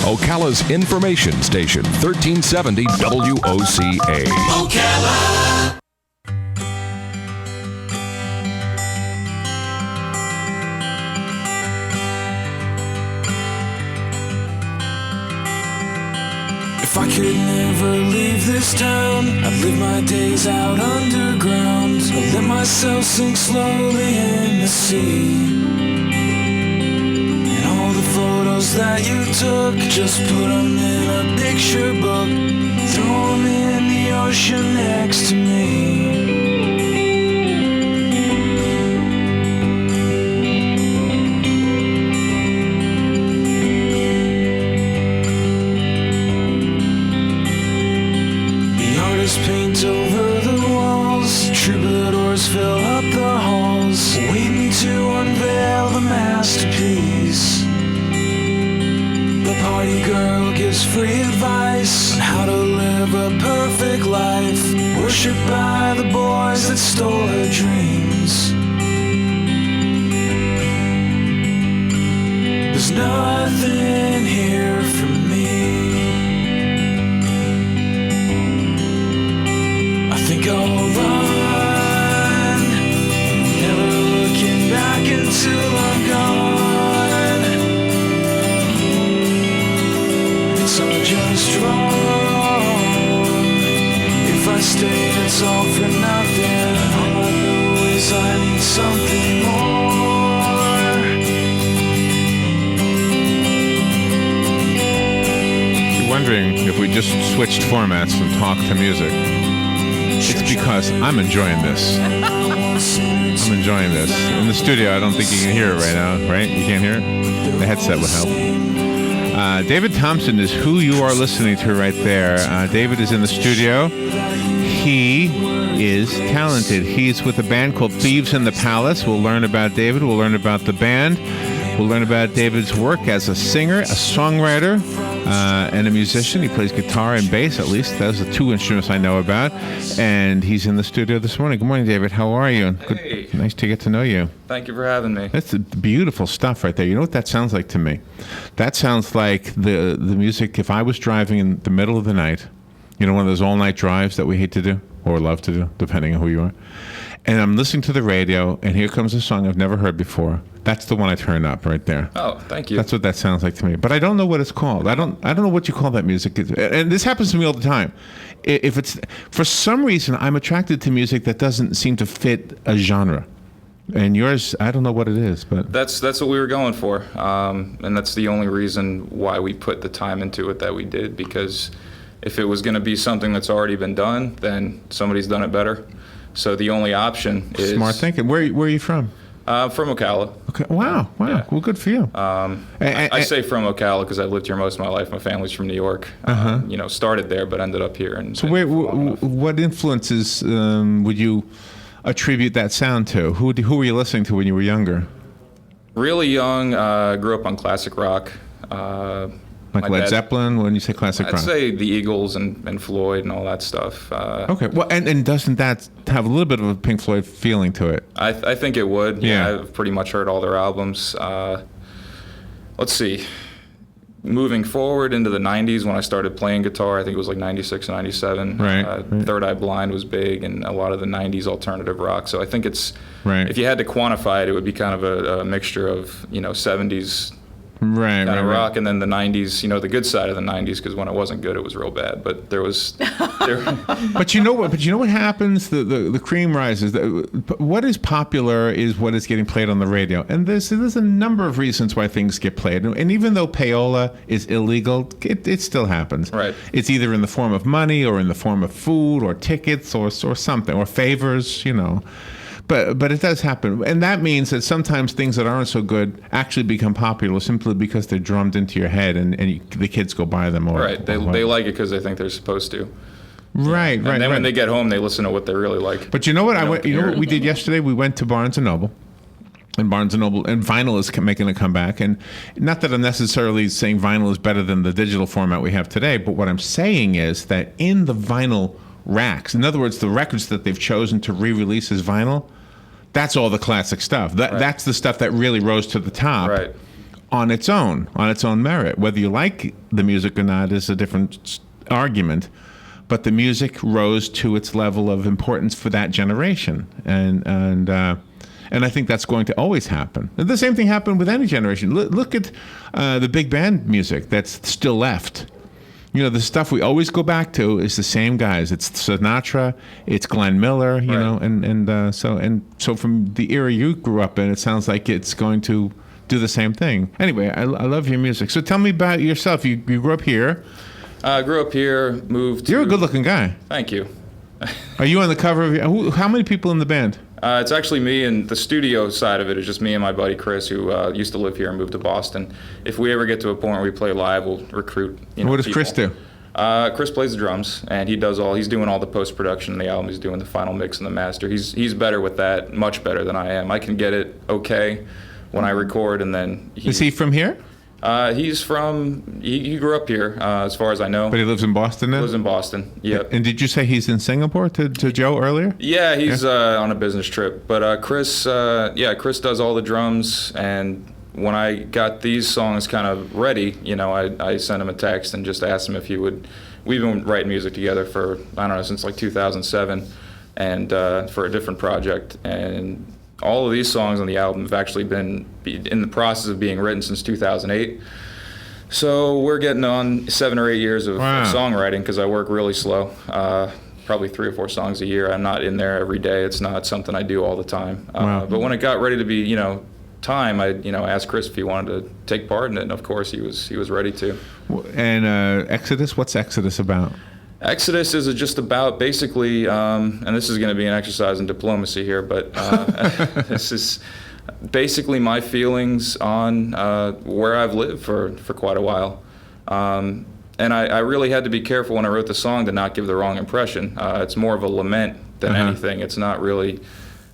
Ocala's information station, 1370 WOCA. Ocala! If I could never leave this town, I'd live my days out underground. I'd let myself sink slowly in the sea. And all the photos that you took, just put them in a picture book. Throw them in the ocean next to me. Paint over the walls, troubadours fill up the halls, waiting to unveil the masterpiece. The party girl gives free advice on how to live a perfect life, worshipped by the boys that stole her dreams. There's nothing here for me. I think I'll run, never looking back until I'm gone. It's all just wrong. If I stay, it's all for nothing. All I know is I need something more. You're wondering if we just switched formats from talk to music. It's because I'm enjoying this. I'm enjoying this. In the studio, I don't think you can hear it right now, right? You can't hear it? The headset would help. David Thompson is who you are listening to right there. David is in the studio. He is talented. He's with a band called Thieves in the Palace. We'll learn about David. We'll learn about the band. We'll learn about David's work as a singer, a songwriter, and a musician. He plays guitar and bass, at least. Those are the two instruments I know about. And he's in the studio this morning. Good morning, David. How are you? Hey. Good. Nice to get to know you. Thank you for having me. That's beautiful stuff right there. You know what that sounds like to me? That sounds like the music if I was driving in the middle of the night, you know, one of those all-night drives that we hate to do or love to do, depending on who you are. And I'm listening to the radio, and here comes a song I've never heard before. That's the one I turn up right there. Oh, thank you. That's what that sounds like to me. But I don't know what it's called. I don't know what you call that music. And this happens to me all the time. If it's for some reason I'm attracted to music that doesn't seem to fit a genre. And yours, I don't know what it is, but that's what we were going for, and that's the only reason why we put the time into it that we did. Because if it was going to be something that's already been done, then somebody's done it better. So the only option is smart thinking. Where are you from? From Ocala. Okay. Wow. Yeah. Well, good for you. I say from Ocala because I've lived here most of my life. My family's from New York. You know, started there, but ended up here. And so, what influences would you attribute that sound to? Who were you listening to when you were younger? Really young. Grew up on classic rock. Like Led Zeppelin, when you say classic rock? I'd say the Eagles and Floyd and all that stuff. Okay, well, and doesn't that have a little bit of a Pink Floyd feeling to it? I think it would. Yeah. I've pretty much heard all their albums. Let's see. Moving forward into the 90s when I started playing guitar, I think it was like 96, 97. Right. Third Eye Blind was big, and a lot of the 90s alternative rock. So I think it's, right. If you had to quantify it, it would be kind of a mixture of, 70s right, kind of rock, and then the 90s, the good side of the 90s, because when it wasn't good, it was real bad. But there was... But you know what happens? The cream rises. What is popular is what is getting played on the radio. And there's a number of reasons why things get played. And even though payola is illegal, it still happens. Right. It's either in the form of money or in the form of food or tickets or something, or favors, But it does happen. And that means that sometimes things that aren't so good actually become popular simply because they're drummed into your head and the kids go buy them. Right. They like it because they think they're supposed to. Right, and right. then right. when they get home, they listen to what they really like. But you know what? You know what we did yesterday? We went to Barnes & Noble. And Barnes & Noble and vinyl is making a comeback. And not that I'm necessarily saying vinyl is better than the digital format we have today, but what I'm saying is that in the vinyl racks, in other words, the records that they've chosen to re-release as vinyl, that's all the classic stuff. That's the stuff that really rose to the top. Right. on its own merit. Whether you like the music or not is a different argument. But the music rose to its level of importance for that generation, and I think that's going to always happen. And the same thing happened with any generation. Look at the big band music that's still left. You know, the stuff we always go back to is the same guys. It's Sinatra, it's Glenn Miller, you know, and so from the era you grew up in, it sounds like it's going to do the same thing. Anyway, I love your music. So tell me about yourself. You grew up here. I grew up here, moved to... You're a good-looking guy. Thank you. Are you on the cover of... How many people in the band? It's actually me, and the studio side of it is just me and my buddy Chris, who used to live here and moved to Boston. If we ever get to a point where we play live, we'll recruit. What does people. Chris do? Chris plays the drums, and he's doing all the post-production in the album. He's doing the final mix and the master. He's better with that, much better than I am. I can get it okay when I record, and then... Is he from here? He grew up here, as far as I know. But he lives in Boston now? Lives in Boston, yep. And did you say he's in Singapore to Joe earlier? Yeah, he's on a business trip. But Chris does all the drums, and when I got these songs kind of ready, you know, I sent him a text and just asked him if he would... We've been writing music together for, I don't know, since like 2007, and for a different project, and... All of these songs on the album have actually been in the process of being written since 2008. So we're getting on 7 or 8 years of songwriting because I work really slow. Probably 3 or 4 songs a year. I'm not in there every day. It's not something I do all the time. But when it got ready to be, you know, time, I asked Chris if he wanted to take part in it, and of course he was ready to. And Exodus, what's Exodus about? Exodus is just about basically, and this is going to be an exercise in diplomacy here, but this is basically my feelings on where I've lived for quite a while. And I really had to be careful when I wrote the song to not give the wrong impression. It's more of a lament than anything. It's not really,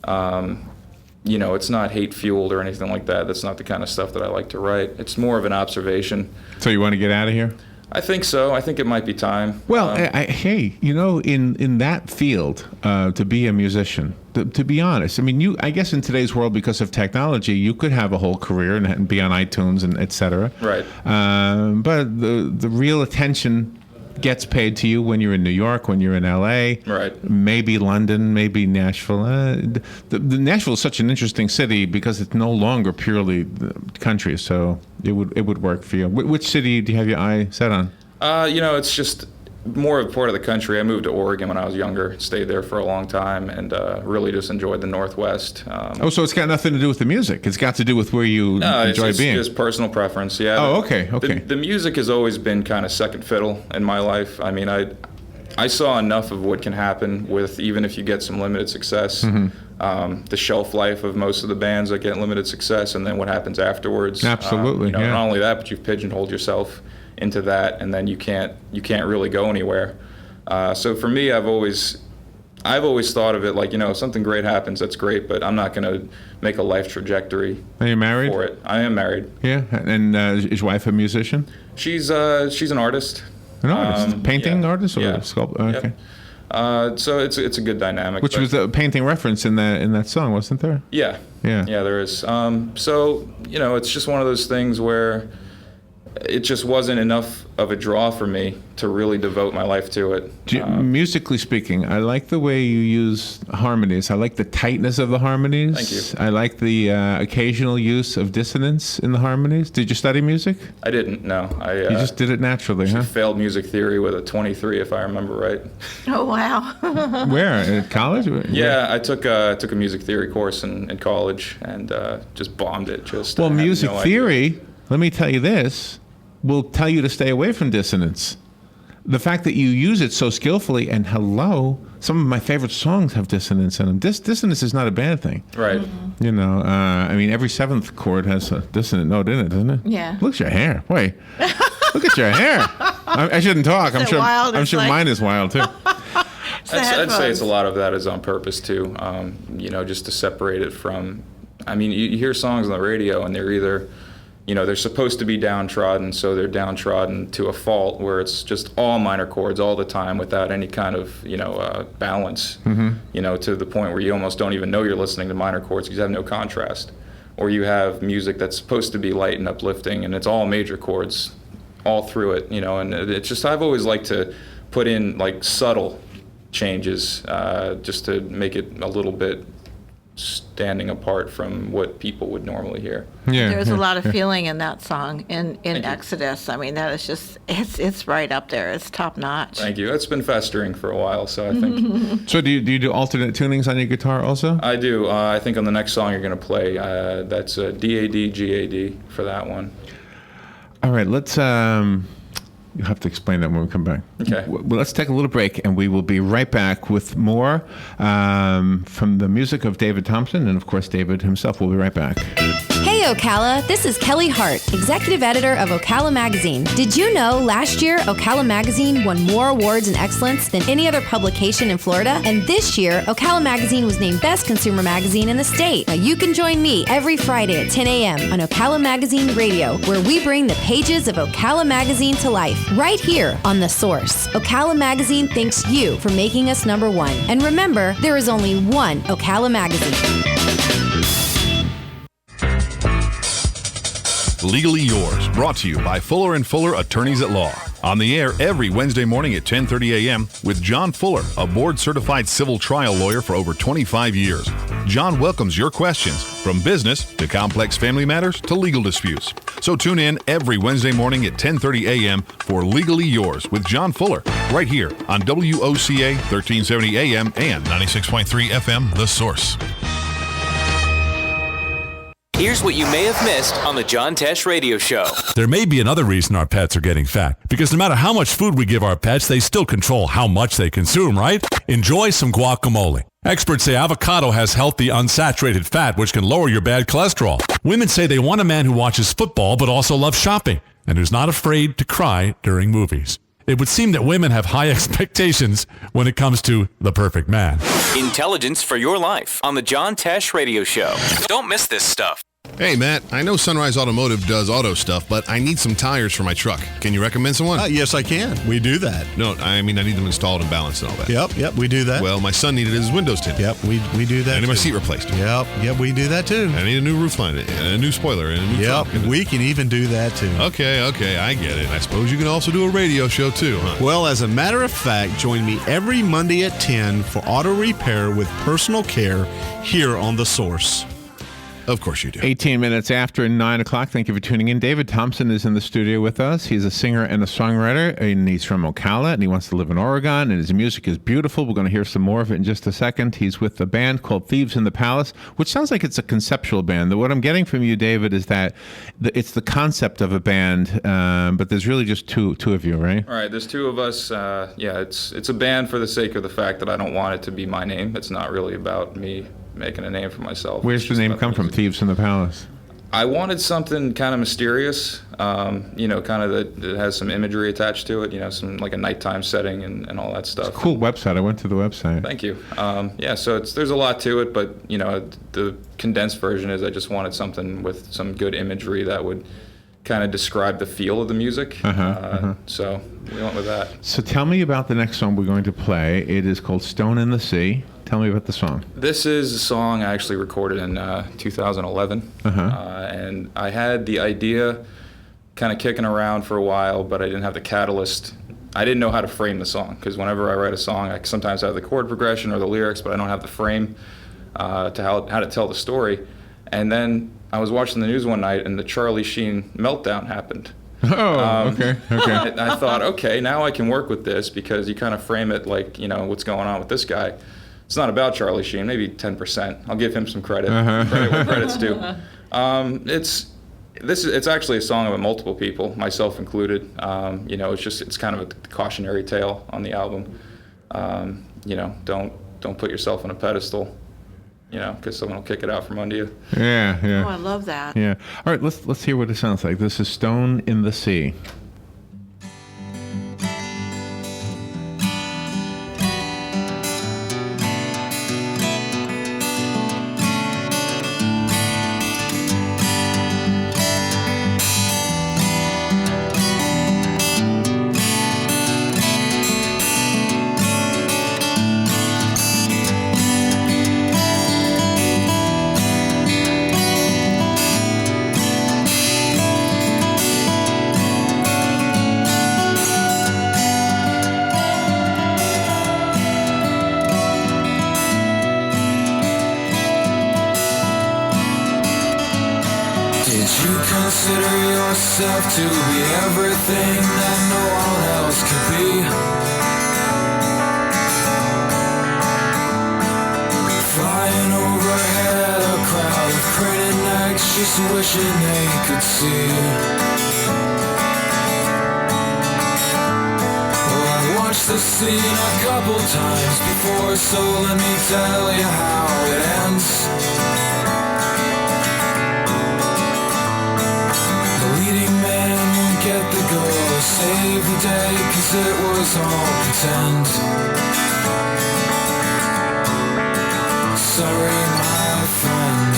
it's not hate-fueled or anything like that. That's not the kind of stuff that I like to write. It's more of an observation. So you want to get out of here? I think so. I think it might be time. Well, hey, you know, in that field, to be a musician, to be honest, I mean, I guess in today's world, because of technology, you could have a whole career and be on iTunes and et cetera. Right. But the real attention gets paid to you when you're in New York, when you're in LA, right? Maybe London, maybe Nashville. The Nashville is such an interesting city because it's no longer purely the country, so it would work for you. Which city do you have your eye set on? It's just more of a part of the country. I moved to Oregon when I was younger, stayed there for a long time, and really just enjoyed the Northwest. So it's got nothing to do with the music. It's got to do with where you enjoy being. No, it's just personal preference. Yeah. Oh, okay. The music has always been kind of second fiddle in my life. I mean, I saw enough of what can happen with even if you get some limited success. Mm-hmm. The shelf life of most of the bands that get limited success, and then what happens afterwards. Absolutely. Not only that, but you've pigeonholed yourself into that, and then you can't really go anywhere. So for me, I've always thought of it like, if something great happens, that's great, but I'm not going to make a life trajectory. Are you married? For it. I am married. Yeah, and is your wife a musician? She's an artist. An artist, painting artist or sculptor? Okay. Yep. So it's a good dynamic. Which was a painting reference in that song, wasn't there? Yeah. Yeah, there is. So it's just one of those things where it just wasn't enough of a draw for me to really devote my life to it. Musically speaking, I like the way you use harmonies. I like the tightness of the harmonies. Thank you. I like the occasional use of dissonance in the harmonies. Did you study music? I didn't, no. You just did it naturally, huh? Failed music theory with a 23, if I remember right. Oh, wow. Where? At college? Yeah, I took a music theory course in college and just bombed it. Well, music theory, let me tell you this, will tell you to stay away from dissonance. The fact that you use it so skillfully, and some of my favorite songs have dissonance in them. Dissonance is not a bad thing. Right. Mm-hmm. Every seventh chord has a dissonant note in it, doesn't it? Yeah. Look at your hair. Wait. Look at your hair. I shouldn't talk. I'm sure mine is wild, too. I'd say it's a lot of that is on purpose, too. Just to separate it from... I mean, you hear songs on the radio, and they're either... they're supposed to be downtrodden, so they're downtrodden to a fault where it's just all minor chords all the time without any kind of, balance, to the point where you almost don't even know you're listening to minor chords because you have no contrast. or you have music that's supposed to be light and uplifting, and it's all major chords all through it, and it's just, I've always liked to put in like subtle changes just to make it a little bit standing apart from what people would normally hear. Yeah, There's a lot of feeling in that song in Exodus. I mean, that is just, it's right up there. It's top notch. Thank you. It's been festering for a while, so I think. So do you do alternate tunings on your guitar also? I do. I think on the next song you're going to play, that's a D-A-D, G-A-D for that one. All right, let's... You'll have to explain that when we come back. Okay. Well, let's take a little break, and we will be right back with more from the music of David Thompson, and of course, David himself. We'll be right back. Hey Ocala, this is Kelly Hart, executive editor of Ocala Magazine. Did you know last year Ocala Magazine won more awards in excellence than any other publication in Florida? And this year, Ocala Magazine was named Best Consumer Magazine in the state. Now you can join me every Friday at 10 a.m. on Ocala Magazine Radio, where we bring the pages of Ocala Magazine to life, right here on The Source. Ocala Magazine thanks you for making us number one. And remember, there is only one Ocala Magazine. Legally Yours, brought to you by Fuller & Fuller Attorneys at Law. On the air every Wednesday morning at 10:30 a.m. with John Fuller, a board-certified civil trial lawyer for over 25 years. John welcomes your questions, from business to complex family matters to legal disputes. So tune in every Wednesday morning at 10:30 a.m. for Legally Yours with John Fuller, right here on WOCA 1370 AM and 96.3 FM, The Source. Here's what you may have missed on the John Tesh Radio Show. There may be another reason our pets are getting fat, because no matter how much food we give our pets, they still control how much they consume, right? Enjoy some guacamole. Experts say avocado has healthy, unsaturated fat, which can lower your bad cholesterol. Women say they want a man who watches football but also loves shopping and who's not afraid to cry during movies. It would seem that women have high expectations when it comes to the perfect man. Intelligence for your life on the John Tesh Radio Show. Don't miss this stuff. Hey, Matt, I know Sunrise Automotive does auto stuff, but I need some tires for my truck. Can you recommend someone? Yes, I can. We do that. No, I mean, I need them installed and balanced and all that. Yep, we do that. Well, my son needed his windows tinted. Yep, we do that. I need my too. seat replaced. Yep, we do that too. I need a new roof line, and a new spoiler, and a new Yep, trunk. we can even do that too. Okay, I get it. I suppose you can also do a radio show too, huh? Well, as a matter of fact, join me every Monday at 10 for auto repair with personal care here on The Source. Of course you do. 18 minutes after 9 o'clock. Thank you for tuning in. David Thompson is in the studio with us. He's a singer and a songwriter, and he's from Ocala, and he wants to live in Oregon, and his music is beautiful. We're going to hear some more of it in just a second. He's with a band called Thieves in the Palace, which sounds like it's a conceptual band. What I'm getting from you, David, is that it's the concept of a band, but there's really just two of you, right? All right, there's two of us. It's a band for the sake of the fact that I don't want it to be my name. It's not really about me making a name for myself. Where's the name come from, Thieves in the Palace? I wanted something kind of mysterious, kind of that has some imagery attached to it, some like a nighttime setting and all that stuff. It's a cool website. I went to the website. Thank you. So there's a lot to it, but, the condensed version is I just wanted something with some good imagery that would kind of describe the feel of the music. So we went with that. So tell me about the next song we're going to play. It is called Stone in the Sea. Tell me about the song. This is a song I actually recorded in 2011. And I had the idea kind of kicking around for a while, but I didn't have the catalyst. I didn't know how to frame the song, because whenever I write a song, I sometimes have the chord progression or the lyrics, but I don't have the frame to how to tell the story. And then I was watching the news one night, and the Charlie Sheen meltdown happened. Okay. I thought, okay, now I can work with this, because you kind of frame it like, what's going on with this guy. It's not about Charlie Sheen, maybe 10%. I'll give him some credit. Credit where credit's due. It's actually a song about multiple people, myself included. It's kind of a cautionary tale on the album. Don't put yourself on a pedestal, because someone will kick it out from under you. Yeah. Oh, I love that. Yeah. All right, let's hear what it sounds like. This is Stone in the Sea. yourself to be everything that no one else could be. Flying overhead, a crowd of craning necks just wishing they could see. Well, I watched the scene a couple times before, so let me tell you how it ends. The leading man won't get the girl to save the day, 'cause it was all pretend. Sorry, my friend.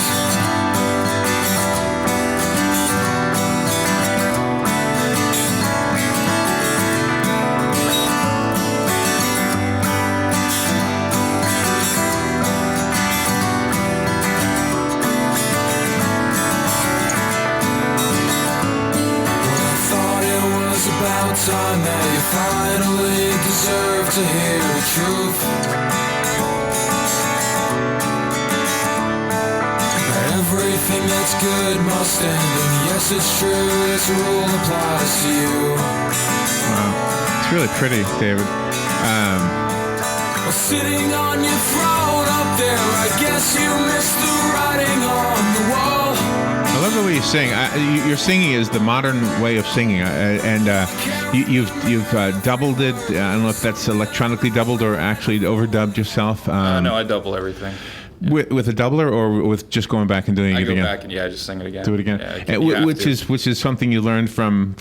About time that you finally deserve to hear the truth. Everything that's good must end, and yes, it's true, this rule applies to you. Wow. It's really pretty, David. Well, sitting on your throne up there, I guess you missed the writing on the wall. I love the way you sing. Your singing is the modern way of singing, and you've doubled it. I don't know if that's electronically doubled or actually overdubbed yourself. No, I double everything. With a doubler, or with just going back and doing it again? I go back and just sing it again. Do it again. Yeah, which is something you learned from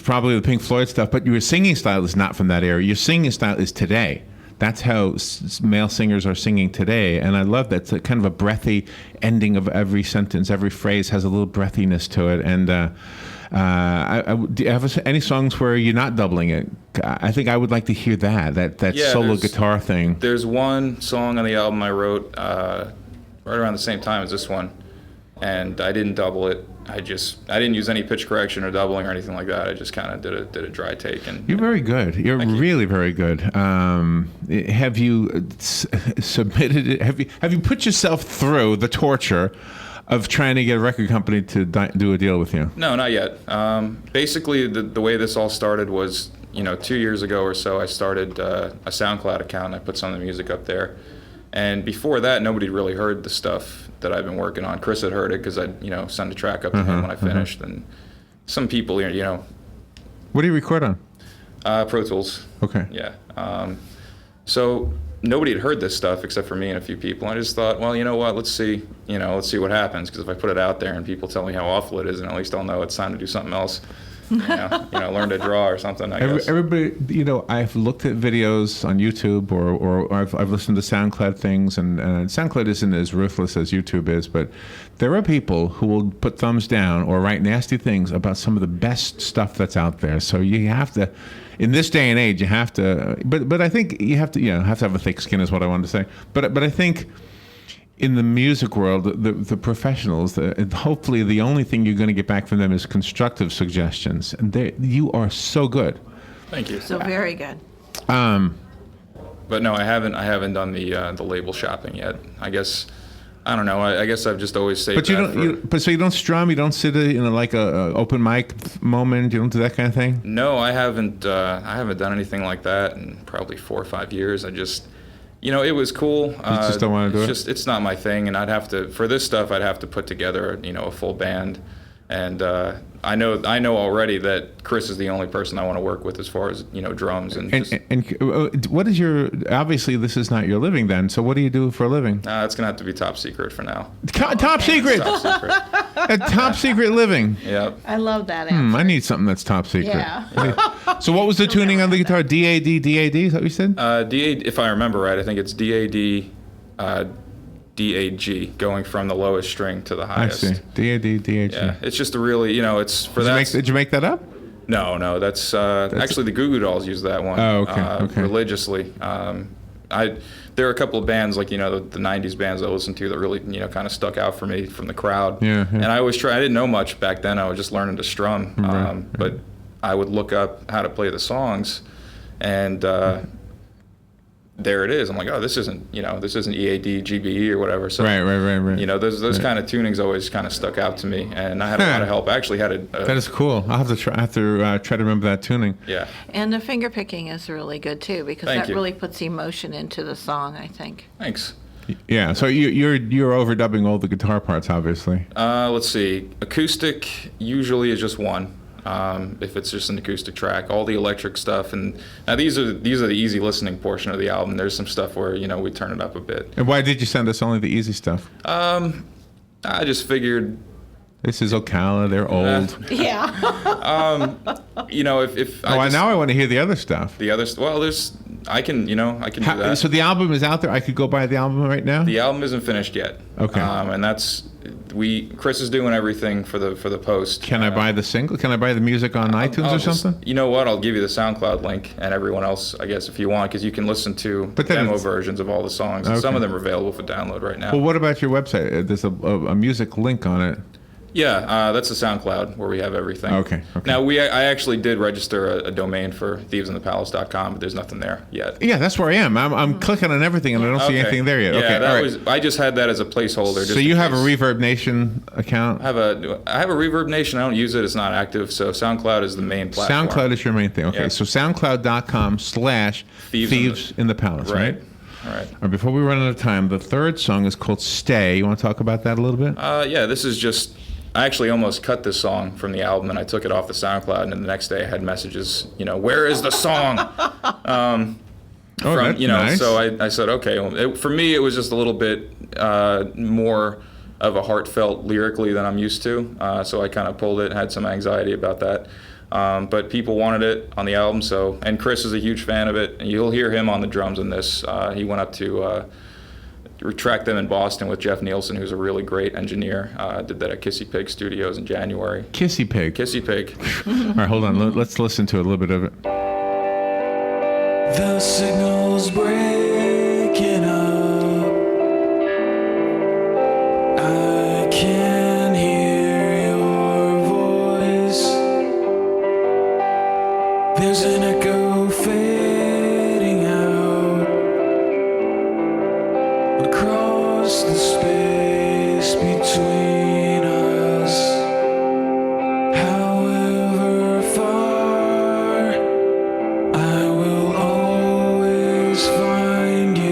probably the Pink Floyd stuff. But your singing style is not from that era. Your singing style is today. That's how male singers are singing today, and I love that. It's a kind of a breathy ending of every sentence. Every phrase has a little breathiness to it. And do you have any songs where you're not doubling it? I think I would like to hear that solo guitar thing. There's one song on the album I wrote right around the same time as this one, and I didn't double it. I didn't use any pitch correction or doubling or anything like that. I just kind of did a dry take. And you're very good. You're really very good. Have you submitted it? Have you put yourself through the torture of trying to get a record company to do a deal with you? No, not yet. Basically, the way this all started was, 2 years ago or so, I started a SoundCloud account. I put some of the music up there. And before that, nobody really heard the stuff that I've been working on. Chris had heard it because I'd, send a track up to him when I finished. And some people, What do you record on? Pro Tools. Okay. Yeah. So nobody had heard this stuff except for me and a few people. I just thought, well, you know what? Let's see what happens. Because if I put it out there and people tell me how awful it is, and at least I'll know it's time to do something else. Learn to draw or something. I guess. Everybody, I've looked at videos on YouTube or I've listened to SoundCloud things, and SoundCloud isn't as ruthless as YouTube is, but there are people who will put thumbs down or write nasty things about some of the best stuff that's out there. So you have to, in this day and age, you have to. But I think you have to have a thick skin, is what I wanted to say. But I think, in the music world, the professionals, hopefully the only thing you're going to get back from them is constructive suggestions. And you are so good. Thank you. So very good. But no, I haven't done the label shopping yet. I guess, I don't know. I guess I've just always saved. But so you don't strum. You don't sit in like a open mic moment. You don't do that kind of thing. No, I haven't done anything like that in probably 4 or 5 years. I just. It was cool. You just don't want to do it? It's not my thing, and for this stuff, I'd have to put together, a full band. And I know already that Chris is the only person I want to work with as far as, drums. And what is obviously this is not your living then, so what do you do for a living? It's going to have to be top secret for now. Top secret? Top secret. A top secret living? Yep. I love that answer. I need something that's top secret. Yeah. So what was the tuning on the guitar? D-A-D, D-A-D, is that what you said? D-A-D, if I remember right, I think it's D-A-D, D-A-G, going from the lowest string to the highest. I see. D-A-D, D-A-G. Yeah, it's just a really, it's for that. Did you make that up? No, that's actually the Goo Goo Dolls use that one. Oh, okay. Religiously. There are a couple of bands like the 90s bands I listened to that really kind of stuck out for me from the crowd. Yeah. And I always I didn't know much back then. I was just learning to strum. Right. But I would look up how to play the songs, and there it is. I'm like, oh, this isn't EAD, GBE or whatever. So, Right. You know, those kind of tunings always kind of stuck out to me, and I had a lot of help. I actually had that is cool. I'll have to try to remember that tuning. Yeah. And the finger picking is really good too, because Thank that you. really puts emotion into the song, I think. Thanks. Yeah. So you're overdubbing all the guitar parts, obviously. Let's see. Acoustic usually is just one. If it's just an acoustic track, all the electric stuff, and now these are the easy listening portion of the album. There's some stuff where we turn it up a bit. And why did you send us only the easy stuff? I just figured this is Ocala. They're old. Yeah. If now I want to hear the other stuff. I can do that. So the album is out there. I could go buy the album right now. The album isn't finished yet. Okay. And Chris is doing everything for the post. Can I buy the single? Can I buy the music on iTunes or something? You know what? I'll give you the SoundCloud link, and everyone else, I guess, if you want, because you can listen to demo versions of all the songs. Okay. Some of them are available for download right now. Well, what about your website? There's a music link on it. Yeah, that's the SoundCloud where we have everything. Okay. Now, I actually did register a domain for thievesandthepalace.com, but there's nothing there yet. Yeah, that's where I am. I'm clicking on everything, and I don't see anything there yet. Yeah, okay, I just had that as a placeholder. So you have a Reverb Nation account? I have a Reverb Nation. I don't use it. It's not active. So SoundCloud is the main platform. SoundCloud is your main thing. Okay, Yeah. so SoundCloud.com/Thieves in the Palace, right? All right. All right. Before we run out of time, the third song is called Stay. You want to talk about that a little bit? Yeah, this is just... I actually almost cut this song from the album, and I took it off the SoundCloud, and then the next day I had messages, where is the song? That's nice. So I said, okay. For me, it was just a little bit more of a heartfelt lyrically than I'm used to, so I kind of pulled it, had some anxiety about that. But people wanted it on the album, and Chris is a huge fan of it, and you'll hear him on the drums in this. He went up to... tracked them in Boston with Jeff Nielsen, who's a really great engineer. Did that at Kissy Pig Studios in January. Kissy Pig. All right, hold on. Let's listen to a little bit of it. The signal's breaking up. I can hear your voice. There's an echo fading out across the space between us. However far, I will always find you.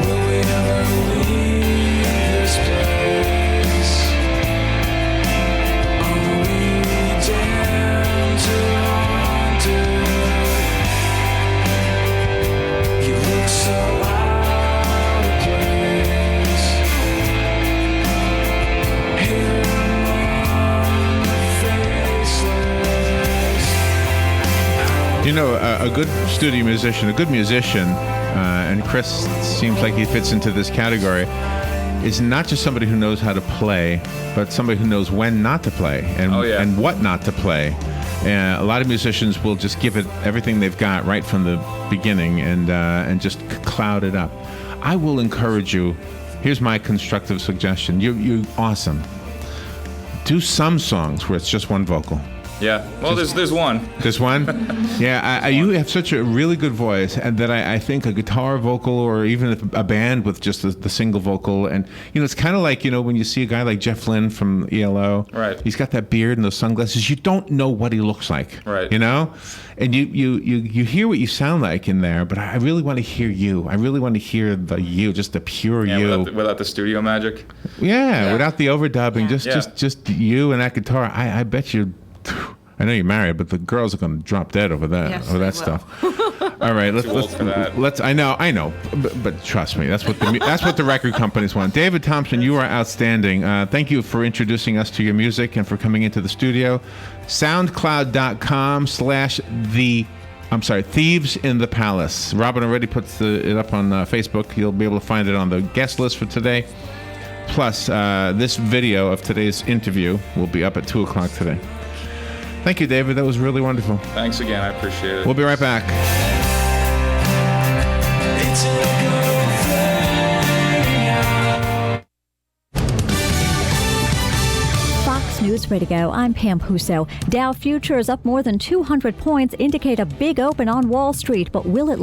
Will we ever leave this place? Are we damned to haunt it? You look so out of place here among the faceless. A good studio musician, a good musician, and Chris seems like he fits into this category, is not just somebody who knows how to play, but somebody who knows when not to play and what not to play. A lot of musicians will just give it everything they've got right from the beginning and just cloud it up. I will encourage you. Here's my constructive suggestion. You're awesome. Do some songs where it's just one vocal. Yeah. Well, there's one. There's one? Yeah. You have such a really good voice, and that I think a guitar vocal or even a band with just the single vocal, and it's kind of like when you see a guy like Jeff Lynne from ELO. Right. He's got that beard and those sunglasses. You don't know what he looks like. Right. And you hear what you sound like in there, but I really want to hear you. I really want to hear just the pure you. Without the studio magic. Yeah, without the overdubbing, just you and that guitar. I bet you. I know you're married, but the girls are going to drop dead over that stuff. All right, let's. I know, but trust me, that's what the record companies want. David Thompson, you are outstanding. Thank you for introducing us to your music and for coming into the studio. SoundCloud.com/Thieves in the Palace. Robin already puts it up on Facebook. You'll be able to find it on the guest list for today. Plus, this video of today's interview will be up at 2:00 today. Thank you, David. That was really wonderful. Thanks again. I appreciate it. We'll be right back. Fox News Radio, I'm Pam Puso. Dow futures up more than 200 points indicate a big open on Wall Street, but will it